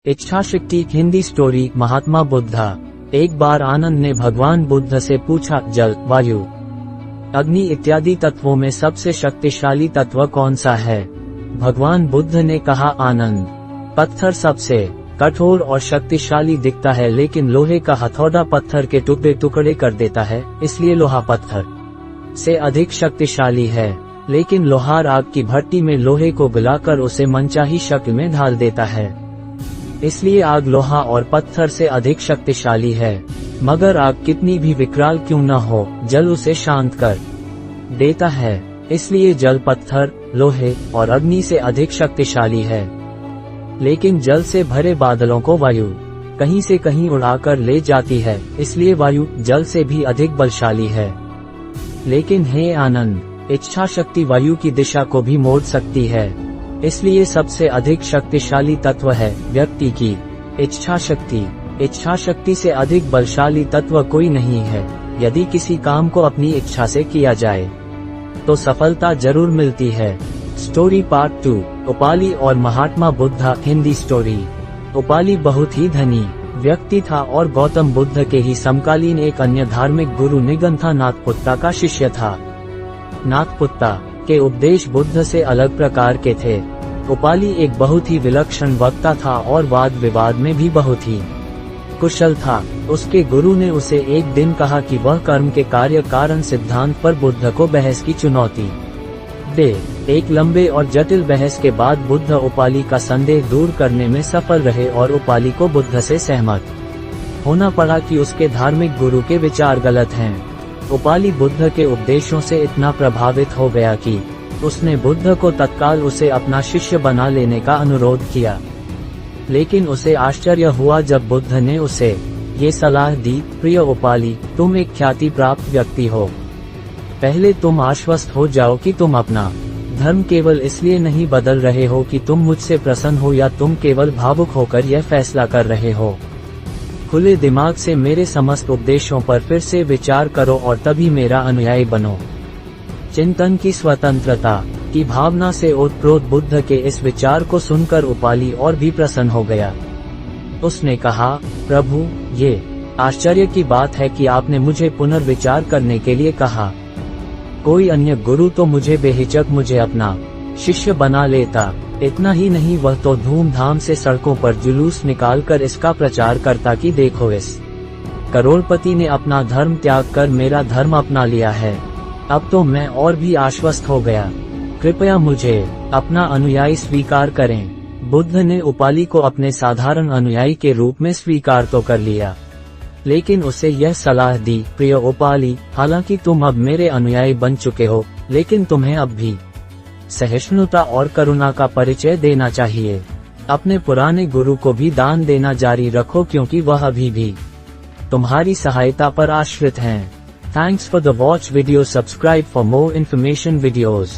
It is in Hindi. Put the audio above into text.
इच्छा शक्ति हिंदी स्टोरी। महात्मा बुद्धा। एक बार आनंद ने भगवान बुद्ध से पूछा, जल, वायु, अग्नि इत्यादि तत्वों में सबसे शक्तिशाली तत्व कौन सा है? भगवान बुद्ध ने कहा, आनंद, पत्थर सबसे कठोर और शक्तिशाली दिखता है, लेकिन लोहे का हथौड़ा पत्थर के टुकड़े टुकड़े कर देता है, इसलिए लोहा पत्थर से अधिक शक्तिशाली है। लेकिन लोहार आग की भट्टी में लोहे को गलाकर उसे मनचाही शक्ल में ढाल देता है, इसलिए आग लोहा और पत्थर से अधिक शक्तिशाली है। मगर आग कितनी भी विकराल क्यों न हो, जल उसे शांत कर देता है, इसलिए जल पत्थर, लोहे और अग्नि से अधिक शक्तिशाली है। लेकिन जल से भरे बादलों को वायु कहीं से कहीं उड़ाकर ले जाती है, इसलिए वायु जल से भी अधिक बलशाली है। लेकिन हे आनंद, इच्छा शक्ति वायु की दिशा को भी मोड़ सकती है, इसलिए सबसे अधिक शक्तिशाली तत्व है व्यक्ति की इच्छा शक्ति। इच्छा शक्ति से अधिक बलशाली तत्व कोई नहीं है। यदि किसी काम को अपनी इच्छा से किया जाए तो सफलता जरूर मिलती है। Story part 2। उपाली और महात्मा बुद्धा हिंदी स्टोरी। उपाली बहुत ही धनी व्यक्ति था और गौतम बुद्ध के ही समकालीन एक अन्य धार्मिक गुरु निगंथा नाथपुत्ता का शिष्य था। नाथपुत्ता के उपदेश बुद्ध से अलग प्रकार के थे। उपाली एक बहुत ही विलक्षण वक्ता था और वाद विवाद में भी बहुत ही कुशल था। उसके गुरु ने उसे एक दिन कहा कि वह कर्म के कार्य कारण सिद्धांत पर बुद्ध को बहस की चुनौती दे। एक लंबे और जटिल बहस के बाद बुद्ध उपाली का संदेह दूर करने में सफल रहे और उपाली को बुद्ध से सहमत होना पड़ा कि उसके धार्मिक गुरु के विचार गलत हैं। उपाली बुद्ध के उपदेशों से इतना प्रभावित हो गया कि उसने बुद्ध को तत्काल उसे अपना शिष्य बना लेने का अनुरोध किया। लेकिन उसे आश्चर्य हुआ जब बुद्ध ने उसे ये सलाह दी, प्रिय उपाली, तुम एक ख्याति प्राप्त व्यक्ति हो। पहले तुम आश्वस्त हो जाओ कि तुम अपना धर्म केवल इसलिए नहीं बदल रहे हो कि तुम मुझसे प्रसन्न हो, या तुम केवल भावुक होकर यह फैसला कर रहे हो। खुले दिमाग से मेरे समस्त उपदेशों पर फिर से विचार करो और तभी मेरा अनुयायी बनो। चिंतन की स्वतंत्रता की भावना से ओतप्रोत बुद्ध के इस विचार को सुनकर उपाली और भी प्रसन्न हो गया। उसने कहा, प्रभु, ये आश्चर्य की बात है कि आपने मुझे पुनर्विचार करने के लिए कहा। कोई अन्य गुरु तो मुझे बेहिचक मुझे अपना शिष्य बना लेता। इतना ही नहीं, वह तो धूमधाम से सड़कों पर जुलूस निकालकर इसका प्रचार करता कि देखो, इस करोड़पति ने अपना धर्म त्याग कर मेरा धर्म अपना लिया है। अब तो मैं और भी आश्वस्त हो गया। कृपया मुझे अपना अनुयायी स्वीकार करें। बुद्ध ने उपाली को अपने साधारण अनुयायी के रूप में स्वीकार तो कर लिया, लेकिन उसे यह सलाह दी, प्रिय उपाली, हालांकि तुम अब मेरे अनुयायी बन चुके हो, लेकिन तुम्हें अब भी सहिष्णुता और करुणा का परिचय देना चाहिए। अपने पुराने गुरु को भी दान देना जारी रखो, क्योंकि वह अभी भी तुम्हारी सहायता पर आश्रित हैं। Thanks for the watch video. Subscribe for more information videos.